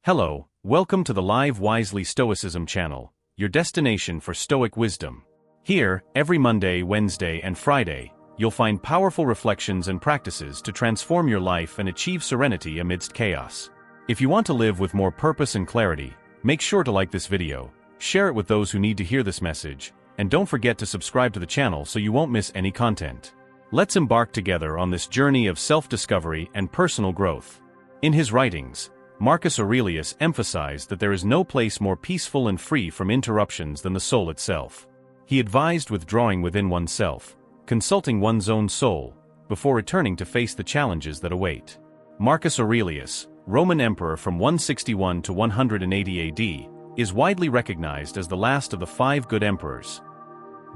Hello, welcome to the Live Wisely Stoicism channel, your destination for Stoic wisdom. Here, every Monday, Wednesday, and Friday, you'll find powerful reflections and practices to transform your life and achieve serenity amidst chaos. If you want to live with more purpose and clarity, make sure to like this video, share it with those who need to hear this message, and don't forget to subscribe to the channel so you won't miss any content. Let's embark together on this journey of self-discovery and personal growth. In his writings, Marcus Aurelius emphasized that there is no place more peaceful and free from interruptions than the soul itself. He advised withdrawing within oneself, consulting one's own soul, before returning to face the challenges that await. Marcus Aurelius, Roman emperor from 161 to 180 AD, is widely recognized as the last of the 5 good emperors.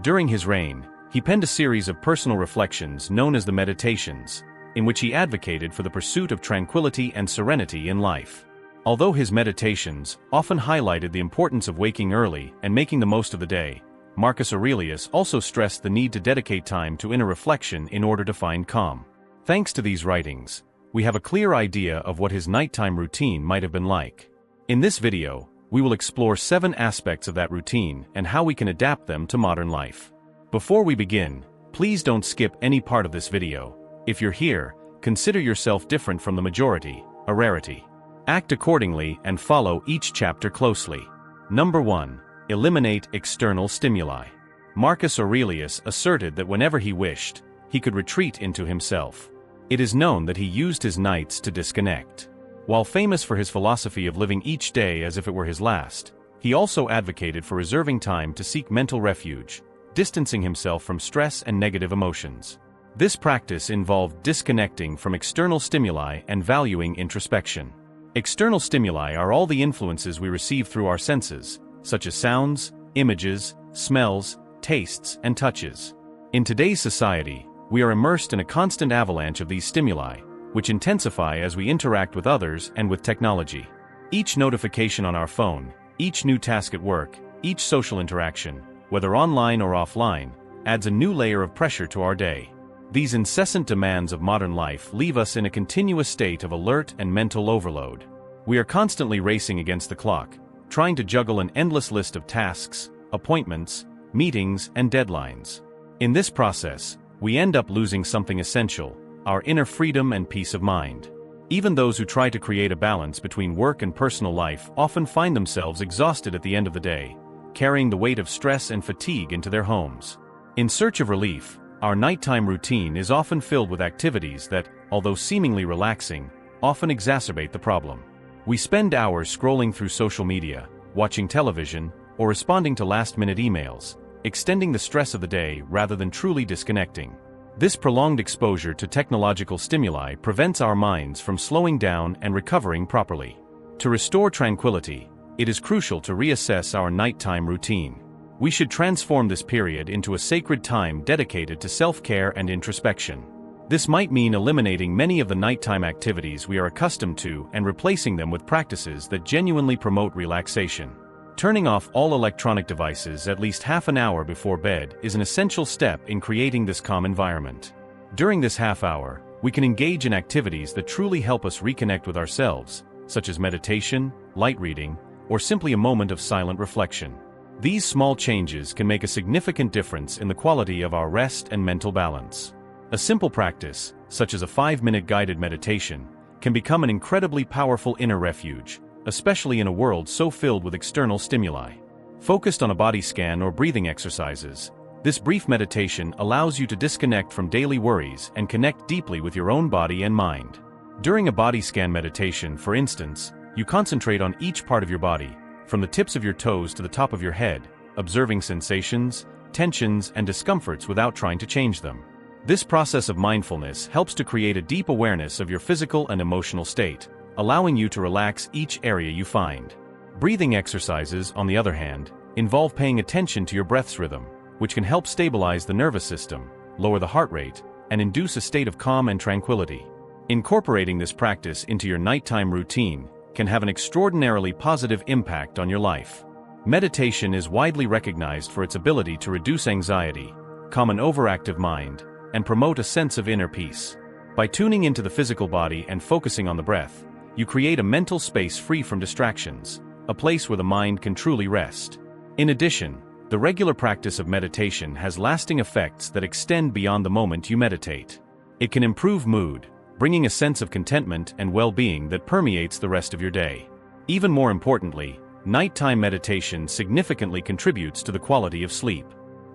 During his reign, he penned a series of personal reflections known as the Meditations, in which he advocated for the pursuit of tranquility and serenity in life. Although his meditations often highlighted the importance of waking early and making the most of the day, Marcus Aurelius also stressed the need to dedicate time to inner reflection in order to find calm. Thanks to these writings, we have a clear idea of what his nighttime routine might have been like. In this video, we will explore 7 aspects of that routine and how we can adapt them to modern life. Before we begin, please don't skip any part of this video. If you're here, consider yourself different from the majority, a rarity. Act accordingly and follow each chapter closely. Number 1. Eliminate external stimuli. Marcus Aurelius asserted that whenever he wished, he could retreat into himself. It is known that he used his nights to disconnect. While famous for his philosophy of living each day as if it were his last, he also advocated for reserving time to seek mental refuge, distancing himself from stress and negative emotions. This practice involved disconnecting from external stimuli and valuing introspection. External stimuli are all the influences we receive through our senses, such as sounds, images, smells, tastes, and touches. In today's society, we are immersed in a constant avalanche of these stimuli, which intensify as we interact with others and with technology. Each notification on our phone, each new task at work, each social interaction, whether online or offline, adds a new layer of pressure to our day. These incessant demands of modern life leave us in a continuous state of alert and mental overload. We are constantly racing against the clock, trying to juggle an endless list of tasks, appointments, meetings, and deadlines. In this process, we end up losing something essential: our inner freedom and peace of mind. Even those who try to create a balance between work and personal life often find themselves exhausted at the end of the day, carrying the weight of stress and fatigue into their homes. In search of relief, our nighttime routine is often filled with activities that, although seemingly relaxing, often exacerbate the problem. We spend hours scrolling through social media, watching television, or responding to last-minute emails, extending the stress of the day rather than truly disconnecting. This prolonged exposure to technological stimuli prevents our minds from slowing down and recovering properly. To restore tranquility, it is crucial to reassess our nighttime routine. We should transform this period into a sacred time dedicated to self-care and introspection. This might mean eliminating many of the nighttime activities we are accustomed to and replacing them with practices that genuinely promote relaxation. Turning off all electronic devices at least half an hour before bed is an essential step in creating this calm environment. During this half hour, we can engage in activities that truly help us reconnect with ourselves, such as meditation, light reading, or simply a moment of silent reflection. These small changes can make a significant difference in the quality of our rest and mental balance. A simple practice, such as a 5-minute guided meditation, can become an incredibly powerful inner refuge, especially in a world so filled with external stimuli. Focused on a body scan or breathing exercises, this brief meditation allows you to disconnect from daily worries and connect deeply with your own body and mind. During a body scan meditation, for instance, you concentrate on each part of your body, from the tips of your toes to the top of your head, observing sensations, tensions, and discomforts without trying to change them. This process of mindfulness helps to create a deep awareness of your physical and emotional state, allowing you to relax each area you find. Breathing exercises, on the other hand, involve paying attention to your breath's rhythm, which can help stabilize the nervous system, lower the heart rate, and induce a state of calm and tranquility. Incorporating this practice into your nighttime routine can have an extraordinarily positive impact on your life. Meditation is widely recognized for its ability to reduce anxiety, calm an overactive mind, and promote a sense of inner peace. By tuning into the physical body and focusing on the breath, You create a mental space free from distractions, a place where the mind can truly rest. In addition, the regular practice of meditation has lasting effects that extend beyond the moment you meditate. It can improve mood, bringing a sense of contentment and well-being that permeates the rest of your day. Even more importantly, nighttime meditation significantly contributes to the quality of sleep.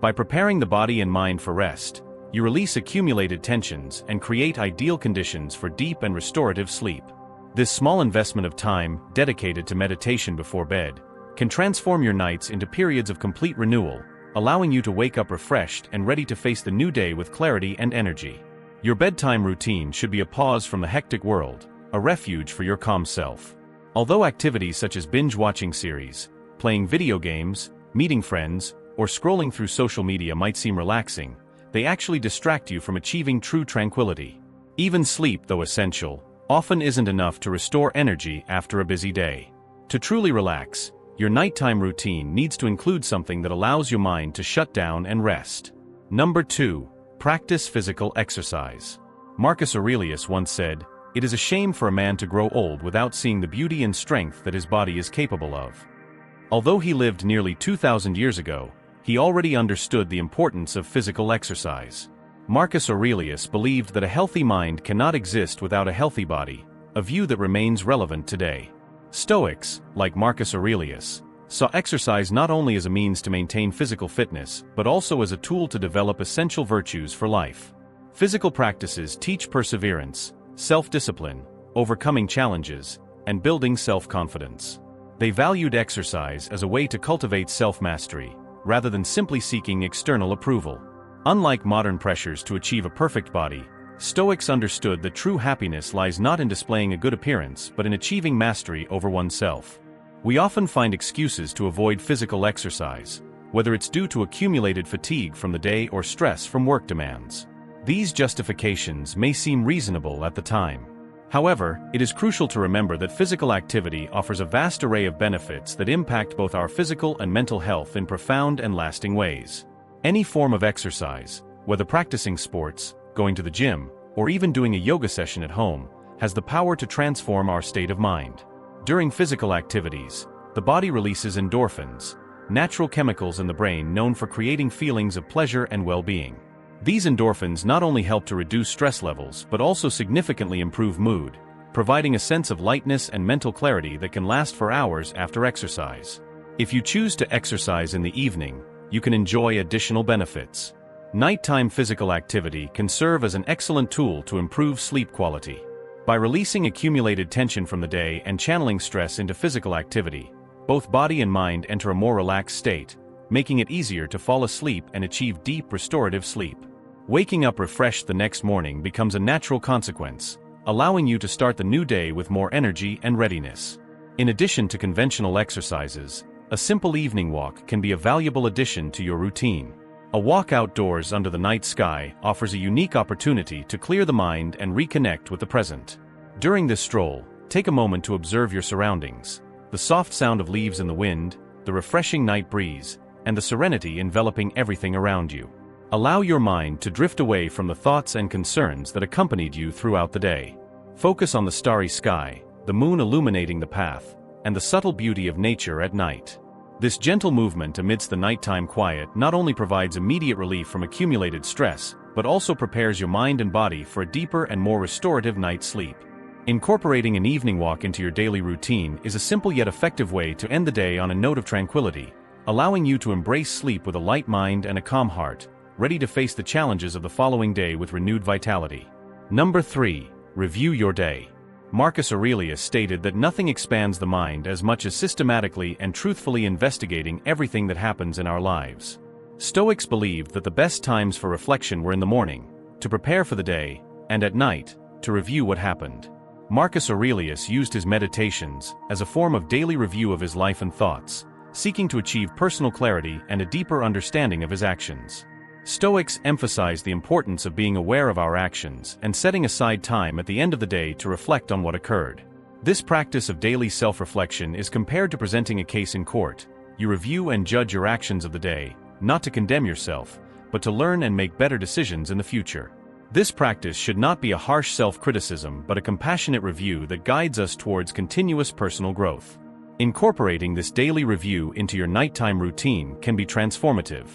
By preparing the body and mind for rest, you release accumulated tensions and create ideal conditions for deep and restorative sleep. This small investment of time, dedicated to meditation before bed, can transform your nights into periods of complete renewal, allowing you to wake up refreshed and ready to face the new day with clarity and energy. Your bedtime routine should be a pause from the hectic world, a refuge for your calm self. Although activities such as binge-watching series, playing video games, meeting friends, or scrolling through social media might seem relaxing, they actually distract you from achieving true tranquility. Even sleep, though essential, often isn't enough to restore energy after a busy day. To truly relax, your nighttime routine needs to include something that allows your mind to shut down and rest. Number 2. Practice physical exercise. Marcus Aurelius once said, "It is a shame for a man to grow old without seeing the beauty and strength that his body is capable of." Although he lived nearly 2,000 years ago, he already understood the importance of physical exercise. Marcus Aurelius believed that a healthy mind cannot exist without a healthy body, a view that remains relevant today. Stoics, like Marcus Aurelius, saw exercise not only as a means to maintain physical fitness, but also as a tool to develop essential virtues for life. Physical practices teach perseverance, self-discipline, overcoming challenges, and building self-confidence. They valued exercise as a way to cultivate self-mastery, rather than simply seeking external approval. Unlike modern pressures to achieve a perfect body, Stoics understood that true happiness lies not in displaying a good appearance but in achieving mastery over oneself. We often find excuses to avoid physical exercise, whether it's due to accumulated fatigue from the day or stress from work demands. These justifications may seem reasonable at the time. However, it is crucial to remember that physical activity offers a vast array of benefits that impact both our physical and mental health in profound and lasting ways. Any form of exercise, whether practicing sports, going to the gym, or even doing a yoga session at home, has the power to transform our state of mind. During physical activities, the body releases endorphins, natural chemicals in the brain known for creating feelings of pleasure and well-being. These endorphins not only help to reduce stress levels but also significantly improve mood, providing a sense of lightness and mental clarity that can last for hours after exercise. If you choose to exercise in the evening, you can enjoy additional benefits. Nighttime physical activity can serve as an excellent tool to improve sleep quality. By releasing accumulated tension from the day and channeling stress into physical activity, both body and mind enter a more relaxed state, making it easier to fall asleep and achieve deep restorative sleep. Waking up refreshed the next morning becomes a natural consequence, allowing you to start the new day with more energy and readiness. In addition to conventional exercises, a simple evening walk can be a valuable addition to your routine. A walk outdoors under the night sky offers a unique opportunity to clear the mind and reconnect with the present. During this stroll, take a moment to observe your surroundings, the soft sound of leaves in the wind, the refreshing night breeze, and the serenity enveloping everything around you. Allow your mind to drift away from the thoughts and concerns that accompanied you throughout the day. Focus on the starry sky, the moon illuminating the path, and the subtle beauty of nature at night. This gentle movement amidst the nighttime quiet not only provides immediate relief from accumulated stress, but also prepares your mind and body for a deeper and more restorative night's sleep. Incorporating an evening walk into your daily routine is a simple yet effective way to end the day on a note of tranquility, allowing you to embrace sleep with a light mind and a calm heart, ready to face the challenges of the following day with renewed vitality. Number 3. Review your day. Marcus Aurelius stated that nothing expands the mind as much as systematically and truthfully investigating everything that happens in our lives. Stoics believed that the best times for reflection were in the morning, to prepare for the day, and at night, to review what happened. Marcus Aurelius used his meditations as a form of daily review of his life and thoughts, seeking to achieve personal clarity and a deeper understanding of his actions. Stoics emphasized the importance of being aware of our actions and setting aside time at the end of the day to reflect on what occurred. This practice of daily self-reflection is compared to presenting a case in court. You review and judge your actions of the day, not to condemn yourself, but to learn and make better decisions in the future. This practice should not be a harsh self-criticism but a compassionate review that guides us towards continuous personal growth. Incorporating this daily review into your nighttime routine can be transformative.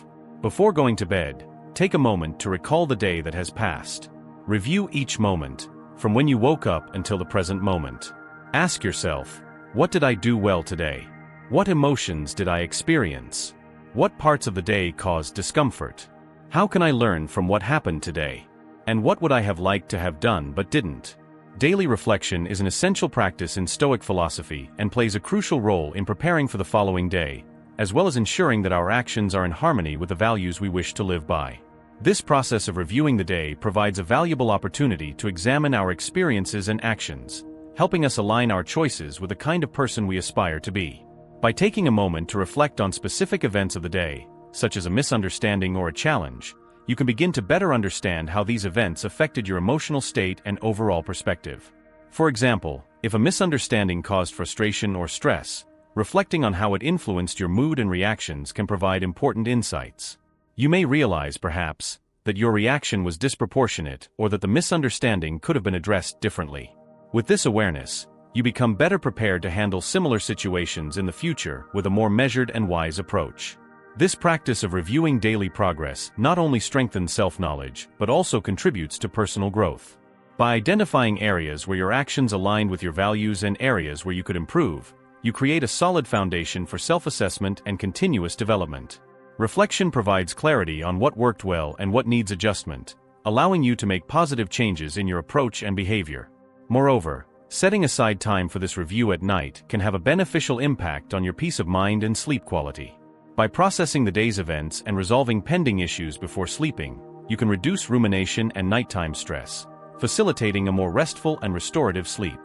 Before going to bed, take a moment to recall the day that has passed. Review each moment, from when you woke up until the present moment. Ask yourself, what did I do well today? What emotions did I experience? What parts of the day caused discomfort? How can I learn from what happened today? And what would I have liked to have done but didn't? Daily reflection is an essential practice in Stoic philosophy and plays a crucial role in preparing for the following day, as well as ensuring that our actions are in harmony with the values we wish to live by. This process of reviewing the day provides a valuable opportunity to examine our experiences and actions, helping us align our choices with the kind of person we aspire to be. By taking a moment to reflect on specific events of the day, such as a misunderstanding or a challenge, you can begin to better understand how these events affected your emotional state and overall perspective. For example, if a misunderstanding caused frustration or stress, reflecting on how it influenced your mood and reactions can provide important insights. You may realize, perhaps, that your reaction was disproportionate or that the misunderstanding could have been addressed differently. With this awareness, you become better prepared to handle similar situations in the future with a more measured and wise approach. This practice of reviewing daily progress not only strengthens self-knowledge but also contributes to personal growth. By identifying areas where your actions align with your values and areas where you could improve, you create a solid foundation for self-assessment and continuous development. Reflection provides clarity on what worked well and what needs adjustment, allowing you to make positive changes in your approach and behavior. Moreover, setting aside time for this review at night can have a beneficial impact on your peace of mind and sleep quality. By processing the day's events and resolving pending issues before sleeping, you can reduce rumination and nighttime stress, facilitating a more restful and restorative sleep.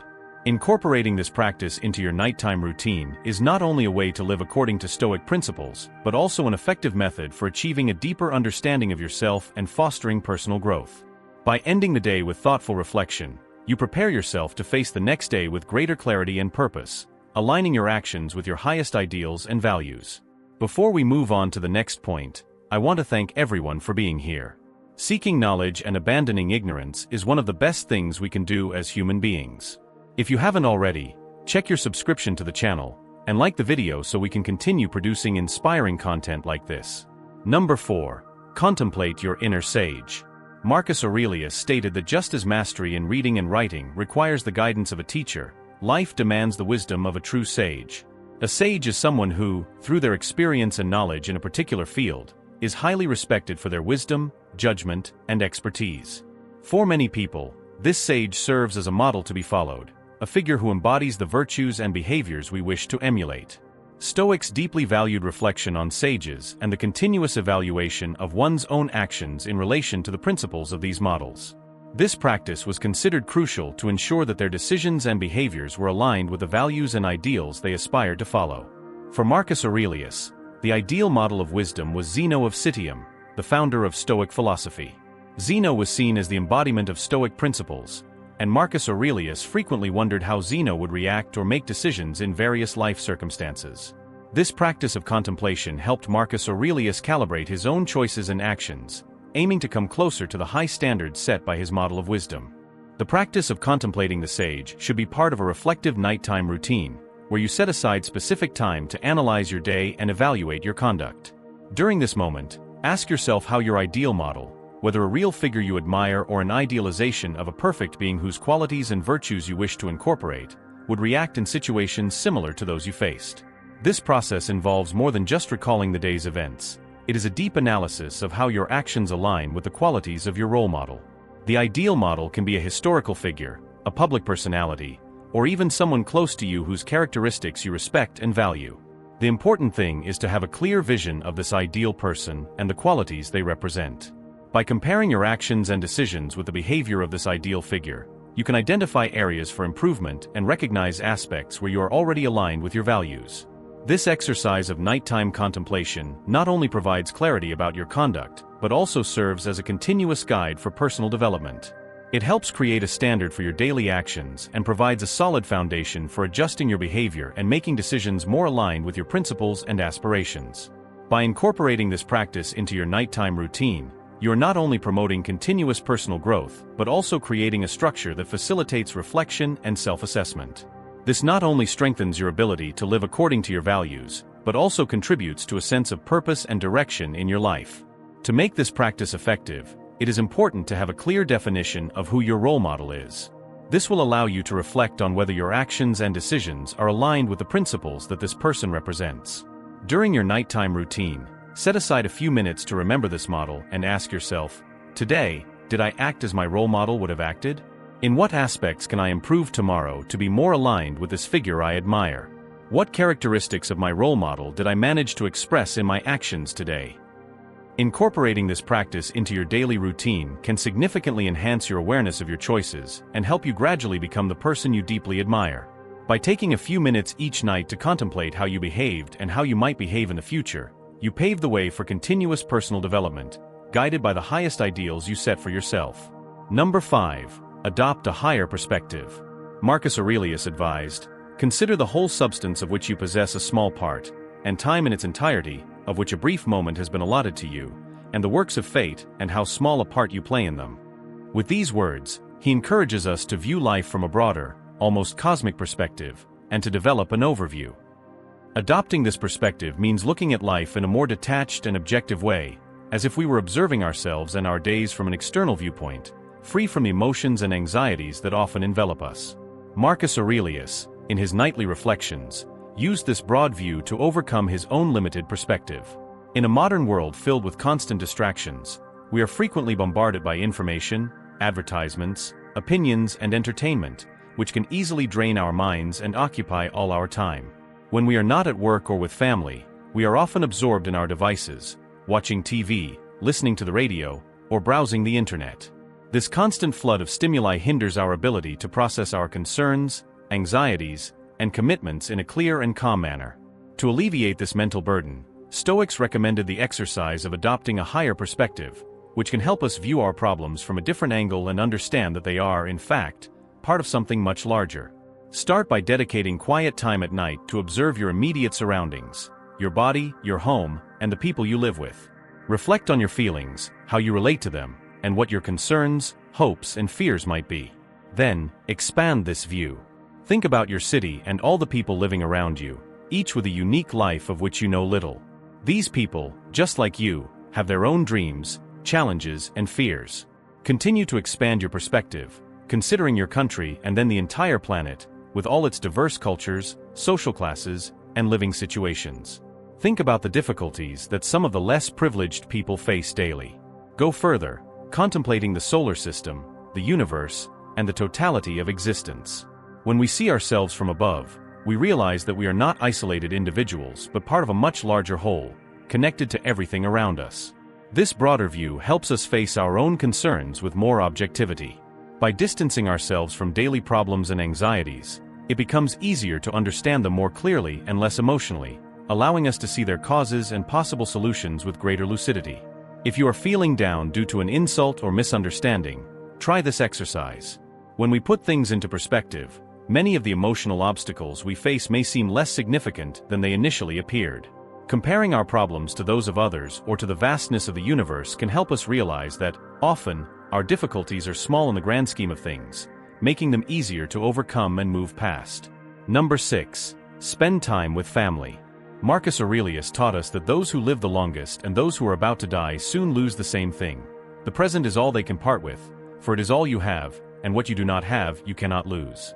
Incorporating this practice into your nighttime routine is not only a way to live according to Stoic principles, but also an effective method for achieving a deeper understanding of yourself and fostering personal growth. By ending the day with thoughtful reflection, you prepare yourself to face the next day with greater clarity and purpose, aligning your actions with your highest ideals and values. Before we move on to the next point, I want to thank everyone for being here. Seeking knowledge and abandoning ignorance is one of the best things we can do as human beings. If you haven't already, check your subscription to the channel and like the video so we can continue producing inspiring content like this. Number 4. Contemplate your inner sage. Marcus Aurelius stated that just as mastery in reading and writing requires the guidance of a teacher, life demands the wisdom of a true sage. A sage is someone who, through their experience and knowledge in a particular field, is highly respected for their wisdom, judgment, and expertise. For many people, this sage serves as a model to be followed, a figure who embodies the virtues and behaviors we wish to emulate. Stoics deeply valued reflection on sages and the continuous evaluation of one's own actions in relation to the principles of these models. This practice was considered crucial to ensure that their decisions and behaviors were aligned with the values and ideals they aspired to follow. For Marcus Aurelius, the ideal model of wisdom was Zeno of Citium, the founder of Stoic philosophy. Zeno was seen as the embodiment of Stoic principles, and Marcus Aurelius frequently wondered how Zeno would react or make decisions in various life circumstances. This practice of contemplation helped Marcus Aurelius calibrate his own choices and actions, aiming to come closer to the high standards set by his model of wisdom. The practice of contemplating the sage should be part of a reflective nighttime routine, where you set aside specific time to analyze your day and evaluate your conduct. During this moment, ask yourself how your ideal model, whether a real figure you admire or an idealization of a perfect being whose qualities and virtues you wish to incorporate, would react in situations similar to those you faced. This process involves more than just recalling the day's events. It is a deep analysis of how your actions align with the qualities of your role model. The ideal model can be a historical figure, a public personality, or even someone close to you whose characteristics you respect and value. The important thing is to have a clear vision of this ideal person and the qualities they represent. By comparing your actions and decisions with the behavior of this ideal figure, you can identify areas for improvement and recognize aspects where you are already aligned with your values. This exercise of nighttime contemplation not only provides clarity about your conduct, but also serves as a continuous guide for personal development. It helps create a standard for your daily actions and provides a solid foundation for adjusting your behavior and making decisions more aligned with your principles and aspirations. By incorporating this practice into your nighttime routine, You are not only promoting continuous personal growth, but also creating a structure that facilitates reflection and self-assessment. This not only strengthens your ability to live according to your values, but also contributes to a sense of purpose and direction in your life. To make this practice effective, it is important to have a clear definition of who your role model is. This will allow you to reflect on whether your actions and decisions are aligned with the principles that this person represents. During your nighttime routine, set aside a few minutes to remember this model and ask yourself, today, did I act as my role model would have acted? In what aspects can I improve tomorrow to be more aligned with this figure I admire? What characteristics of my role model did I manage to express in my actions today? Incorporating this practice into your daily routine can significantly enhance your awareness of your choices and help you gradually become the person you deeply admire. By taking a few minutes each night to contemplate how you behaved and how you might behave in the future, you pave the way for continuous personal development, guided by the highest ideals you set for yourself. Number 5. Adopt a higher perspective. Marcus Aurelius advised, consider the whole substance of which you possess a small part, and time in its entirety, of which a brief moment has been allotted to you, and the works of fate and how small a part you play in them. With these words, he encourages us to view life from a broader, almost cosmic perspective, and to develop an overview. Adopting this perspective means looking at life in a more detached and objective way, as if we were observing ourselves and our days from an external viewpoint, free from the emotions and anxieties that often envelop us. Marcus Aurelius, in his nightly reflections, used this broad view to overcome his own limited perspective. In a modern world filled with constant distractions, we are frequently bombarded by information, advertisements, opinions, and entertainment, which can easily drain our minds and occupy all our time. When we are not at work or with family, we are often absorbed in our devices, watching TV, listening to the radio, or browsing the internet. This constant flood of stimuli hinders our ability to process our concerns, anxieties, and commitments in a clear and calm manner. To alleviate this mental burden, Stoics recommended the exercise of adopting a higher perspective, which can help us view our problems from a different angle and understand that they are, in fact, part of something much larger. Start by dedicating quiet time at night to observe your immediate surroundings, your body, your home, and the people you live with. Reflect on your feelings, how you relate to them, and what your concerns, hopes, and fears might be. Then, expand this view. Think about your city and all the people living around you, each with a unique life of which you know little. These people, just like you, have their own dreams, challenges, and fears. Continue to expand your perspective, considering your country and then the entire planet, with all its diverse cultures, social classes, and living situations. Think about the difficulties that some of the less privileged people face daily. Go further, contemplating the solar system, the universe, and the totality of existence. When we see ourselves from above, we realize that we are not isolated individuals but part of a much larger whole, connected to everything around us. This broader view helps us face our own concerns with more objectivity. By distancing ourselves from daily problems and anxieties, it becomes easier to understand them more clearly and less emotionally, allowing us to see their causes and possible solutions with greater lucidity. If you are feeling down due to an insult or misunderstanding, try this exercise. When we put things into perspective, many of the emotional obstacles we face may seem less significant than they initially appeared. Comparing our problems to those of others or to the vastness of the universe can help us realize that, often, our difficulties are small in the grand scheme of things, making them easier to overcome and move past. Number 6. Spend time with family. Marcus Aurelius taught us that those who live the longest and those who are about to die soon lose the same thing. The present is all they can part with, for it is all you have, and what you do not have you cannot lose.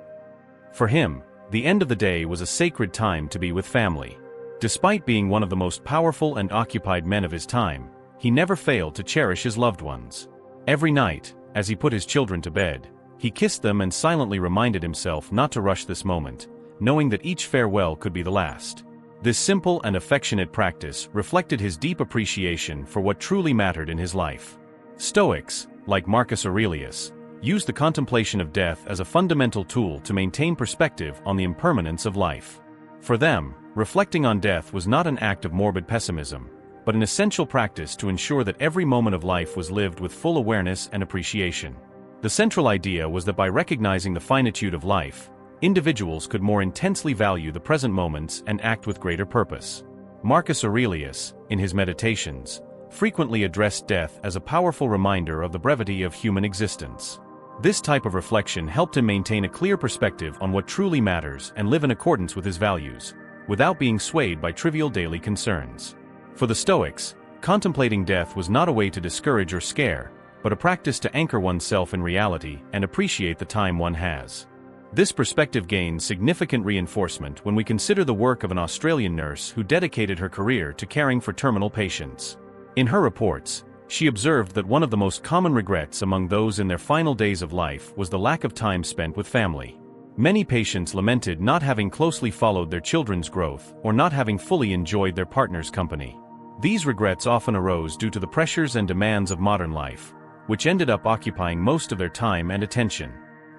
For him, the end of the day was a sacred time to be with family. Despite being one of the most powerful and occupied men of his time, he never failed to cherish his loved ones. Every night, as he put his children to bed, he kissed them and silently reminded himself not to rush this moment, knowing that each farewell could be the last. This simple and affectionate practice reflected his deep appreciation for what truly mattered in his life. Stoics, like Marcus Aurelius, used the contemplation of death as a fundamental tool to maintain perspective on the impermanence of life. For them, reflecting on death was not an act of morbid pessimism, but an essential practice to ensure that every moment of life was lived with full awareness and appreciation. The central idea was that by recognizing the finitude of life, individuals could more intensely value the present moments and act with greater purpose. Marcus Aurelius, in his Meditations, frequently addressed death as a powerful reminder of the brevity of human existence. This type of reflection helped him maintain a clear perspective on what truly matters and live in accordance with his values, without being swayed by trivial daily concerns. For the Stoics, contemplating death was not a way to discourage or scare, but a practice to anchor oneself in reality and appreciate the time one has. This perspective gains significant reinforcement when we consider the work of an Australian nurse who dedicated her career to caring for terminal patients. In her reports, she observed that one of the most common regrets among those in their final days of life was the lack of time spent with family. Many patients lamented not having closely followed their children's growth or not having fully enjoyed their partner's company. These regrets often arose due to the pressures and demands of modern life, which ended up occupying most of their time and attention.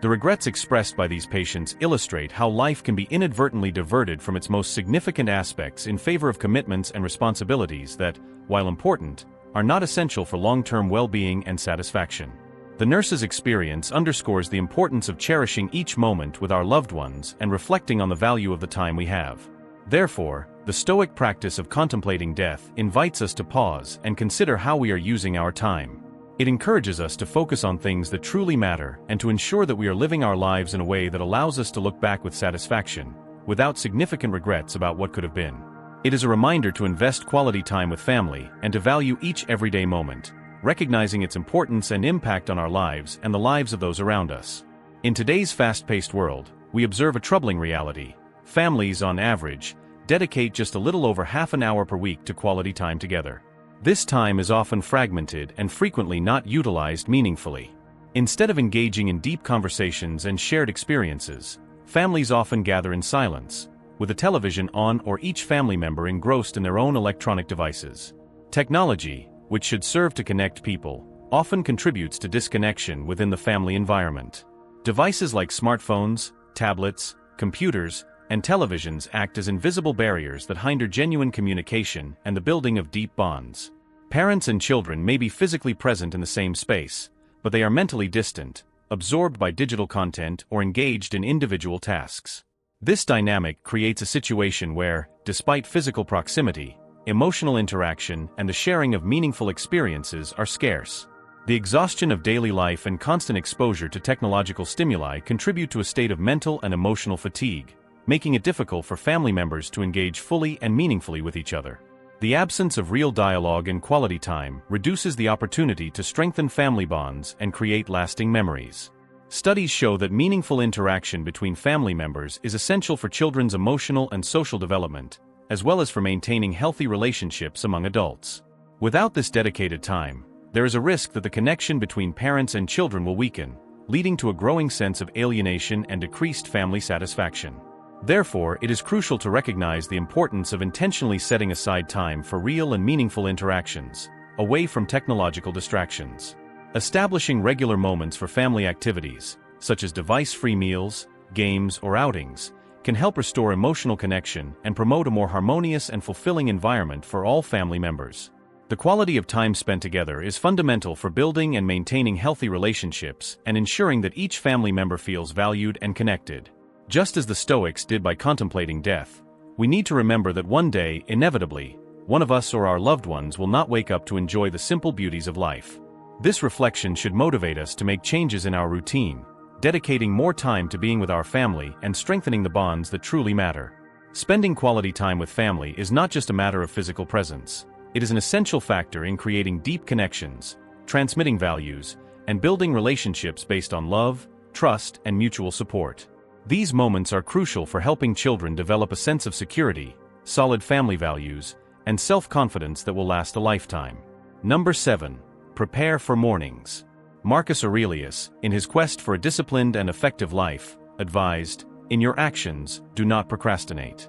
The regrets expressed by these patients illustrate how life can be inadvertently diverted from its most significant aspects in favor of commitments and responsibilities that, while important, are not essential for long-term well-being and satisfaction. The nurse's experience underscores the importance of cherishing each moment with our loved ones and reflecting on the value of the time we have. Therefore, the Stoic practice of contemplating death invites us to pause and consider how we are using our time. It encourages us to focus on things that truly matter and to ensure that we are living our lives in a way that allows us to look back with satisfaction, without significant regrets about what could have been. It is a reminder to invest quality time with family and to value each everyday moment, recognizing its importance and impact on our lives and the lives of those around us. In today's fast-paced world, we observe a troubling reality. Families, on average, dedicate just a little over half an hour per week to quality time together. This time is often fragmented and frequently not utilized meaningfully. Instead of engaging in deep conversations and shared experiences, families often gather in silence, with the television on or each family member engrossed in their own electronic devices. Technology, which should serve to connect people, often contributes to disconnection within the family environment. Devices like smartphones, tablets, computers, and televisions act as invisible barriers that hinder genuine communication and the building of deep bonds. Parents and children may be physically present in the same space, but they are mentally distant, absorbed by digital content or engaged in individual tasks. This dynamic creates a situation where, despite physical proximity, emotional interaction and the sharing of meaningful experiences are scarce. The exhaustion of daily life and constant exposure to technological stimuli contribute to a state of mental and emotional fatigue, making it difficult for family members to engage fully and meaningfully with each other. The absence of real dialogue and quality time reduces the opportunity to strengthen family bonds and create lasting memories. Studies show that meaningful interaction between family members is essential for children's emotional and social development, as well as for maintaining healthy relationships among adults. Without this dedicated time, there is a risk that the connection between parents and children will weaken, leading to a growing sense of alienation and decreased family satisfaction. Therefore, it is crucial to recognize the importance of intentionally setting aside time for real and meaningful interactions, away from technological distractions. Establishing regular moments for family activities, such as device-free meals, games, or outings, can help restore emotional connection and promote a more harmonious and fulfilling environment for all family members. The quality of time spent together is fundamental for building and maintaining healthy relationships and ensuring that each family member feels valued and connected. Just as the Stoics did by contemplating death, we need to remember that one day, inevitably, one of us or our loved ones will not wake up to enjoy the simple beauties of life. This reflection should motivate us to make changes in our routine, dedicating more time to being with our family and strengthening the bonds that truly matter. Spending quality time with family is not just a matter of physical presence. It is an essential factor in creating deep connections, transmitting values, and building relationships based on love, trust, and mutual support. These moments are crucial for helping children develop a sense of security, solid family values, and self-confidence that will last a lifetime. Number 7. Prepare for mornings. Marcus Aurelius, in his quest for a disciplined and effective life, advised, "In your actions, do not procrastinate."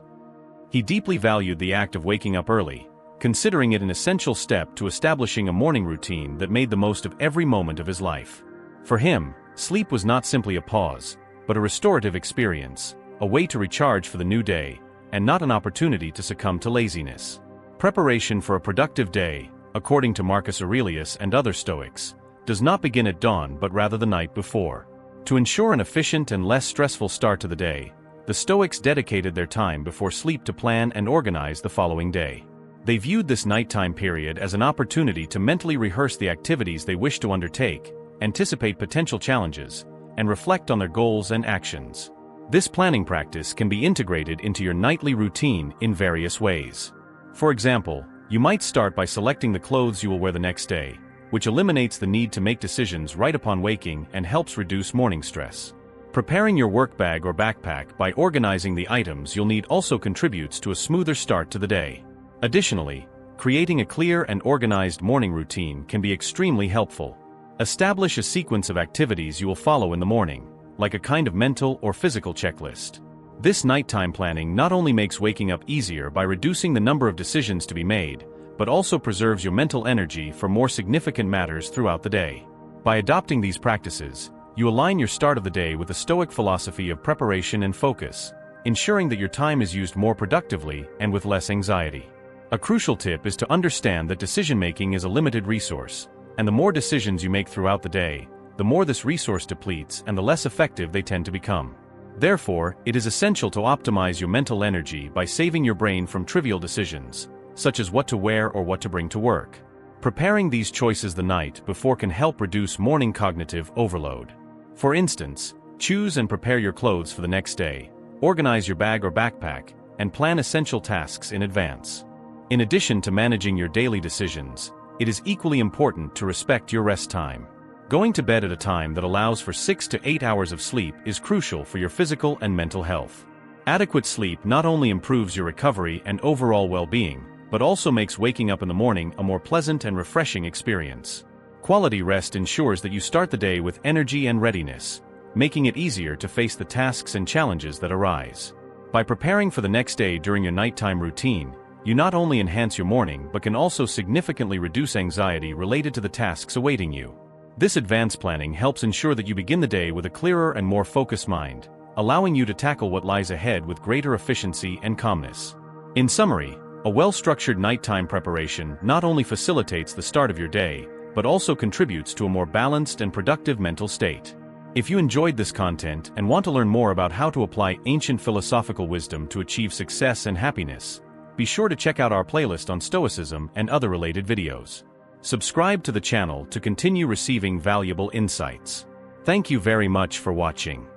He deeply valued the act of waking up early, considering it an essential step to establishing a morning routine that made the most of every moment of his life. For him, sleep was not simply a pause, but a restorative experience, a way to recharge for the new day, and not an opportunity to succumb to laziness. Preparation for a productive day, according to Marcus Aurelius and other Stoics, does not begin at dawn but rather the night before. To ensure an efficient and less stressful start to the day, the Stoics dedicated their time before sleep to plan and organize the following day. They viewed this nighttime period as an opportunity to mentally rehearse the activities they wish to undertake, anticipate potential challenges, and reflect on their goals and actions. This planning practice can be integrated into your nightly routine in various ways. For example, you might start by selecting the clothes you will wear the next day, which eliminates the need to make decisions right upon waking and helps reduce morning stress. Preparing your work bag or backpack by organizing the items you'll need also contributes to a smoother start to the day. Additionally, creating a clear and organized morning routine can be extremely helpful. Establish a sequence of activities you will follow in the morning, like a kind of mental or physical checklist. This nighttime planning not only makes waking up easier by reducing the number of decisions to be made, but also preserves your mental energy for more significant matters throughout the day. By adopting these practices, you align your start of the day with the Stoic philosophy of preparation and focus, ensuring that your time is used more productively and with less anxiety. A crucial tip is to understand that decision-making is a limited resource, and the more decisions you make throughout the day, the more this resource depletes and the less effective they tend to become. Therefore, it is essential to optimize your mental energy by saving your brain from trivial decisions, such as what to wear or what to bring to work. Preparing these choices the night before can help reduce morning cognitive overload. For instance, choose and prepare your clothes for the next day, organize your bag or backpack, and plan essential tasks in advance. In addition to managing your daily decisions, it is equally important to respect your rest time. Going to bed at a time that allows for 6 to 8 hours of sleep is crucial for your physical and mental health. Adequate sleep not only improves your recovery and overall well-being, but also makes waking up in the morning a more pleasant and refreshing experience. Quality rest ensures that you start the day with energy and readiness, making it easier to face the tasks and challenges that arise. By preparing for the next day during your nighttime routine, you not only enhance your morning but can also significantly reduce anxiety related to the tasks awaiting you. This advanced planning helps ensure that you begin the day with a clearer and more focused mind, allowing you to tackle what lies ahead with greater efficiency and calmness. In summary, a well-structured nighttime preparation not only facilitates the start of your day, but also contributes to a more balanced and productive mental state. If you enjoyed this content and want to learn more about how to apply ancient philosophical wisdom to achieve success and happiness, be sure to check out our playlist on Stoicism and other related videos. Subscribe to the channel to continue receiving valuable insights. Thank you very much for watching.